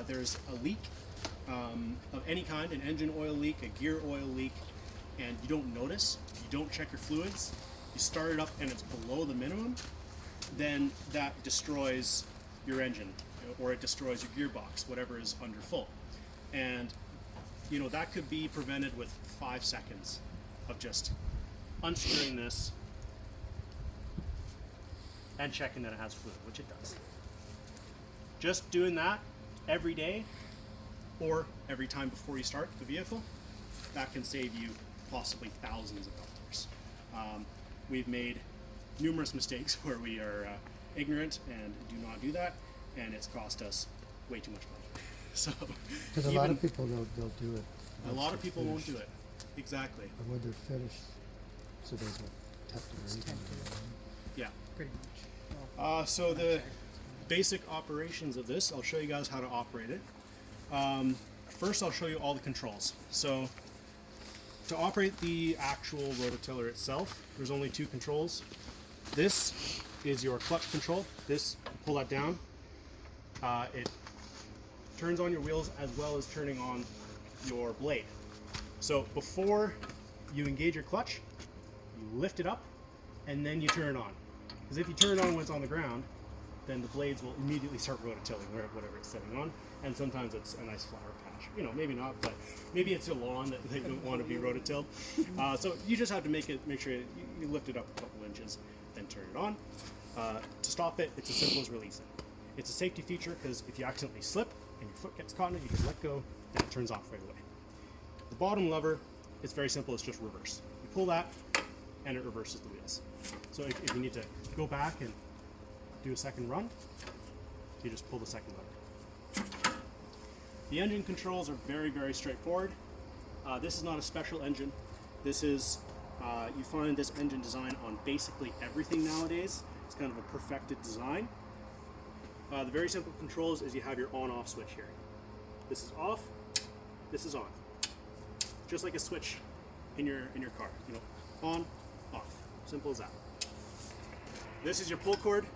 there's a leak of any kind, an engine oil leak, a gear oil leak, and you don't notice, you don't check your fluids, you start it up and it's below the minimum, then that destroys your engine, or it destroys your gearbox, whatever is under full. And you know, that could be prevented with 5 seconds of just unscrewing this and checking that it has fluid, which it does. Just doing that every day or every time before you start the vehicle, that can save you possibly thousands of dollars. We've made numerous mistakes where we are ignorant and do not do that, and it's cost us way too much money. So, because a lot of people they'll do it. A lot of people won't do it. Exactly. And when they're finished, so they don't tap the rate. Yeah. Pretty much. So the basic operations of this, I'll show you guys how to operate it. First, I'll show you all the controls. So to operate the actual rototiller itself, there's only 2 controls. This is your clutch control. This, pull that down. It turns on your wheels as well as turning on your blade. So before you engage your clutch, you lift it up and then you turn it on. Because if you turn it on when it's on the ground, then the blades will immediately start rototilling whatever it's sitting on. And sometimes it's a nice flower patch. You know, maybe not, but maybe it's a lawn that they don't want to be rototilled. So you just have to make sure you lift it up a couple inches, then turn it on. To stop it, it's as simple as releasing. It's a safety feature because if you accidentally slip and your foot gets caught in it, you can let go and it turns off right away. The bottom lever, it's very simple, it's just reverse. You pull that and it reverses the wheels. So if you need to go back and do a second run, you just pull the second lever. The engine controls are very, very straightforward. This is not a special engine. This is, you find this engine design on basically everything nowadays. It's kind of a perfected design. The very simple controls is you have your on-off switch here. This is off, this is on. Just like a switch in your car. You know, on, off. Simple as that. This is your pull cord.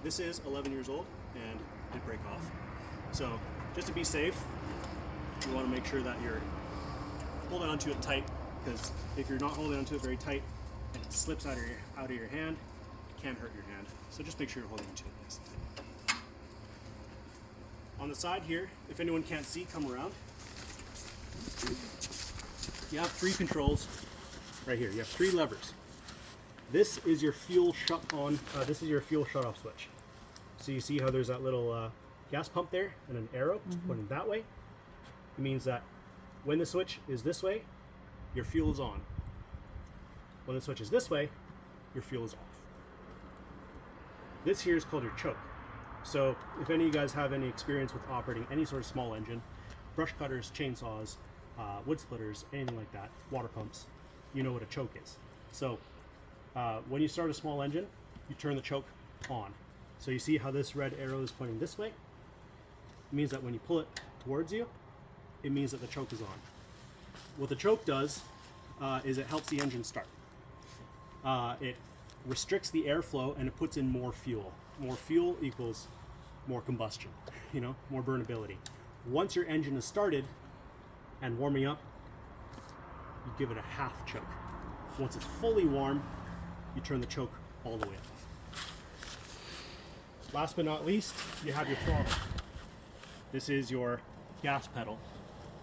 This is 11 years old and did break off. So just to be safe, you want to make sure that you're holding onto it tight, because if you're not holding onto it very tight and it slips out of your hand, it can hurt your hand. So just make sure you're holding onto it nice and tight. On the side here, if anyone can't see, come around. You have 3 controls right here. You have 3 levers. This is your fuel shut on. This is your fuel shut off switch. So you see how there's that little gas pump there and an arrow pointing that way. It means that when the switch is this way, your fuel is on. When the switch is this way, your fuel is off. This here is called your choke. So if any of you guys have any experience with operating any sort of small engine, brush cutters, chainsaws, wood splitters, anything like that, water pumps, you know what a choke is. So when you start a small engine, you turn the choke on. So you see how this red arrow is pointing this way? It means that when you pull it towards you, it means that the choke is on. What the choke does is it helps the engine start. It restricts the airflow and it puts in more fuel. More fuel equals more combustion, you know, more burnability. Once your engine is started and warming up, you give it a half choke. Once it's fully warm, you turn the choke all the way off. Last but not least, you have your throttle. This is your gas pedal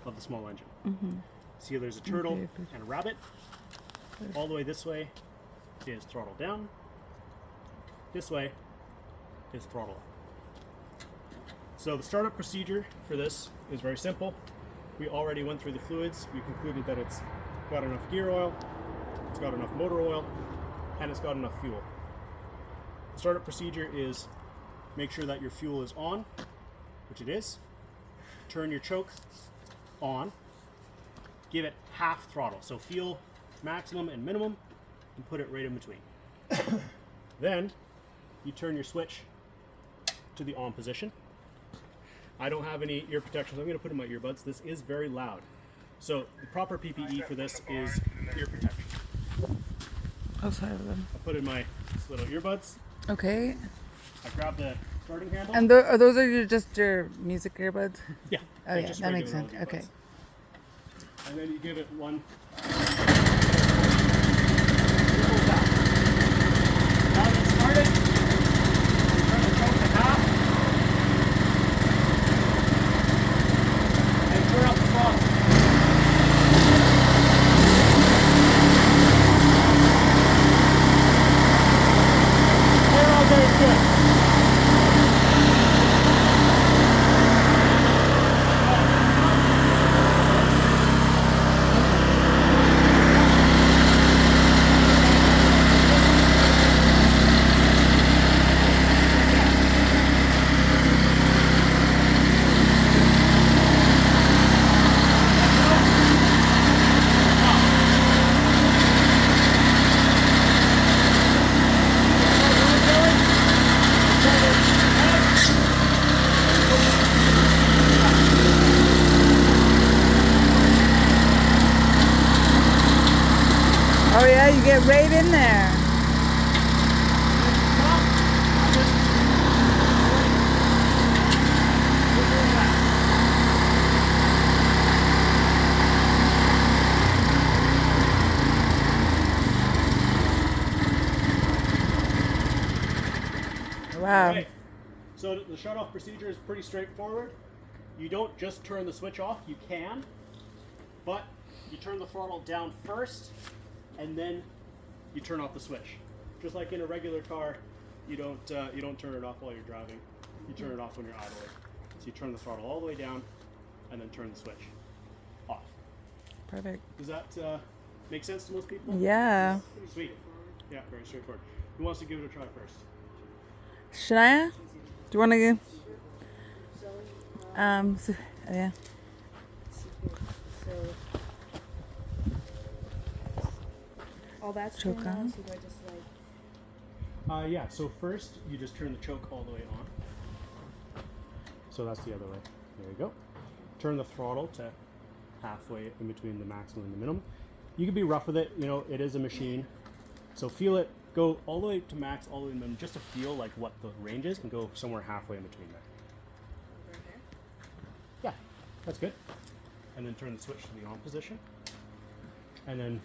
of the small engine. See, there's a turtle and a rabbit. All the way this way is throttle down. This way is throttle up. So the startup procedure for this is very simple. We already went through the fluids. We concluded that it's got enough gear oil, it's got enough motor oil, and it's got enough fuel. The startup procedure is make sure that your fuel is on, which it is. Turn your choke on. Give it half throttle. So feel maximum and minimum and put it right in between. Then you turn your switch to the on position. I don't have any ear protection, so I'm going to put in my earbuds. This is very loud. So the proper PPE for this is ear protection. Outside of them. I put in my little earbuds. Okay. I grab the starting handle. And those are just your music earbuds? Yeah. Oh they're yeah, just that makes regular sense. audio Okay. buds. And then you give it one. Now that it's started, you turn the choke in half and turn up the throttle. They're all very good. Oh yeah, you get right in there. Wow. Right. So the shut-off procedure is pretty straightforward. You don't just turn the switch off. You can, but you turn the throttle down first, and then you turn off the switch. Just like in a regular car, you don't turn it off while you're driving. You turn it off when you're idling. So you turn the throttle all the way down, and then turn the switch off. Perfect. Does that make sense to most people? Yeah. Sweet. Yeah, very straightforward. Who wants to give it a try first? Shania, do you want to go? Yeah. So all that's Choke turned on, on. so do I just like Yeah, so first you just turn the choke all the way on. So that's the other way. There you go. Turn the throttle to halfway in between the maximum and the minimum. You can be rough with it, you know, it is a machine. So feel it, go all the way to max, all the way to minimum, just to feel like what the range is, and go somewhere halfway in between there. over here? Yeah, that's good. And then turn the switch to the on position. And then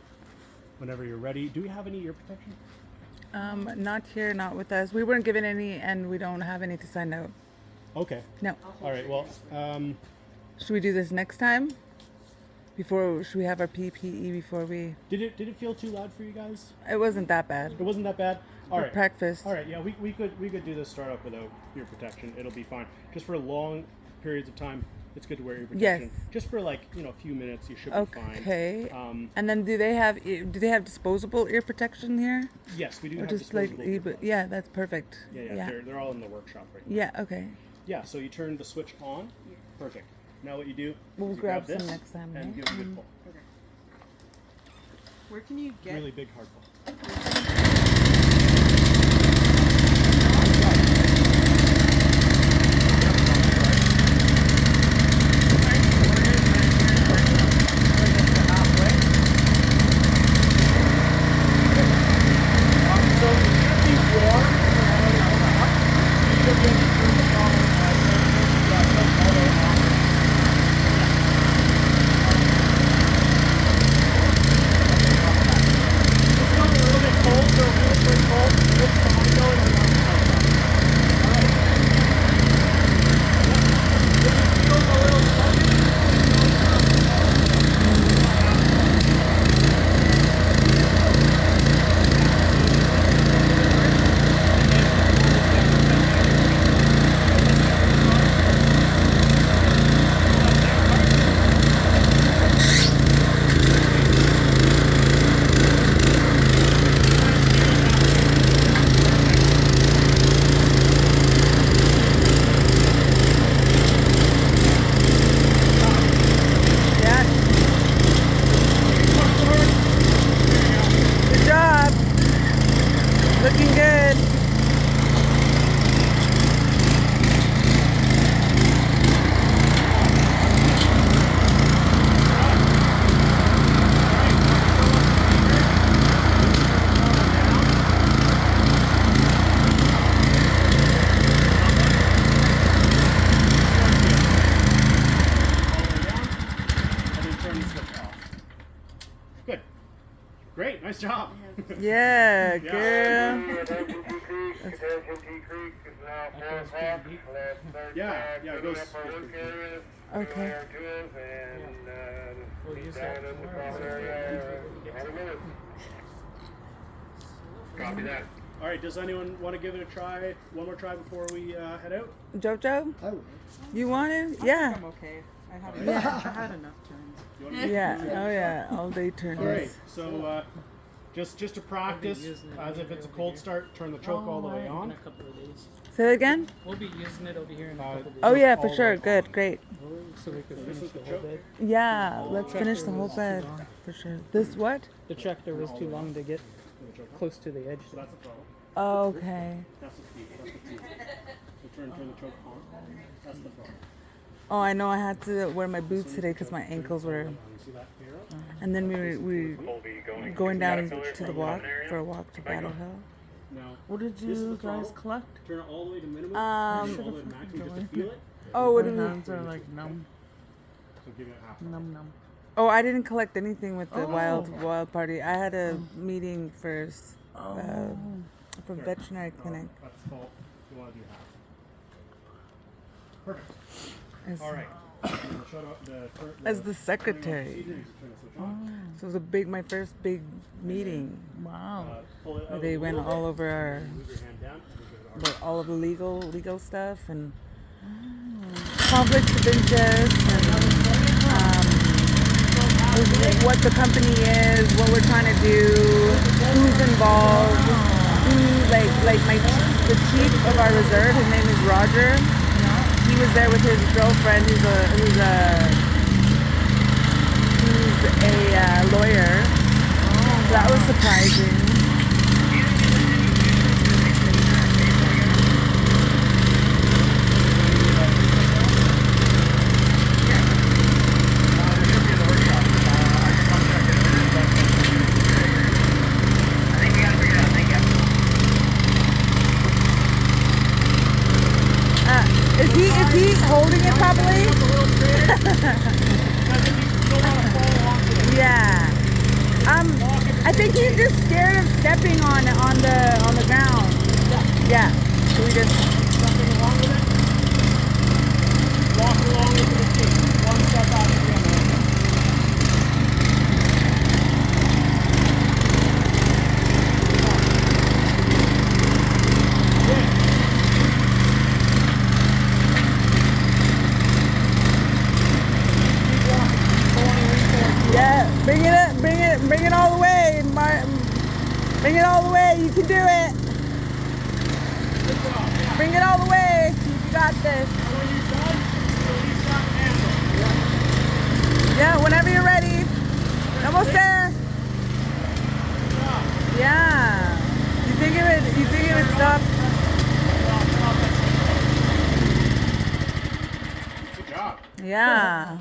whenever you're ready, do we have any ear protection? Not here, not with us. We weren't given any, and we don't have any to sign out. Okay. No. All right, well, Should we do this next time? Should we have our PPE before we? did it feel too loud for you guys? It wasn't that bad. It wasn't that bad? All For right. breakfast. All right, yeah, we could do this startup without ear protection. It'll be fine. Just for long periods of time, it's good to wear ear protection. Yes. Just for like, you know, a few minutes, you should be fine. Okay. Um, And then do they have disposable ear protection here? yes, we do Or have just like disposable earbuds. yeah, that's perfect. Yeah. They're all in the workshop right now. Yeah. Okay. Yeah, so you turn the switch on. Perfect. Now what you do We'll is you grab grab some this next time, and right? give it a good pull. Okay. Where can you get Really big hard pull. Nice job. Yeah, Yeah. girl. Yeah, it goes. Okay. We'll use that tomorrow. Copy that. All right. Does anyone want to give it a try? One more try before we head out. Jojo, I would. you want it? I Yeah. think I'm okay. I have Yeah. I had enough turns. You want to Yeah. Oh yeah. All day All right. turns. So just to practice, as if it's a cold start, turn the choke all the way In on. a couple of days. Say it again. We'll be using it over here in a couple of days. Oh yeah, for all sure. the way Good. on. Great. So we could This finish is the the whole choke. bed. Yeah. Let's finish the whole bed for sure. This what? The tractor was too long to get The choke on. close to the edge. So that's the throttle. Oh, okay. That's the speed. That's the speed. So turn the choke on. That's the throttle. Oh, I know. I had to wear my boots today because my ankles were. You see that arrow? And then we going down to the walk for a walk to Battle Hill. Now, What did This is you the guys throttle. collect? turn it all the way to minimum. Um, turn it all the way to maximum just to feel it. Oh, what My did we? hands are like numb, So give it half. numb. Oh, I didn't collect anything with the Oh. wild party. I had a meeting first Oh. from veterinary clinic. That's fault. You want to do half. Perfect. As, All right. Shut up as the secretary. Turn the switch on. So it was my first big meeting. Wow. Pull it Where out they a went little bit, all over our move your hand down, and then give it about all of the legal stuff and conflicts of interest and what the company is, what we're trying to do, who's involved, who like the chief of our reserve. His name is Roger. He was there with his girlfriend, who's a lawyer. So that was surprising. Is he holding it properly? Yeah. I think he's just scared of stepping on the ground. Yeah. So we just something along with it. Walk along with the machine. One step after the other. Yeah, bring it all the way, bring it all the way. You can do it. Bring it all the way. You got this. When you're done, release that handle. Yeah, whenever you're ready. Almost there. Yeah. You think it would stop? Good job. Yeah.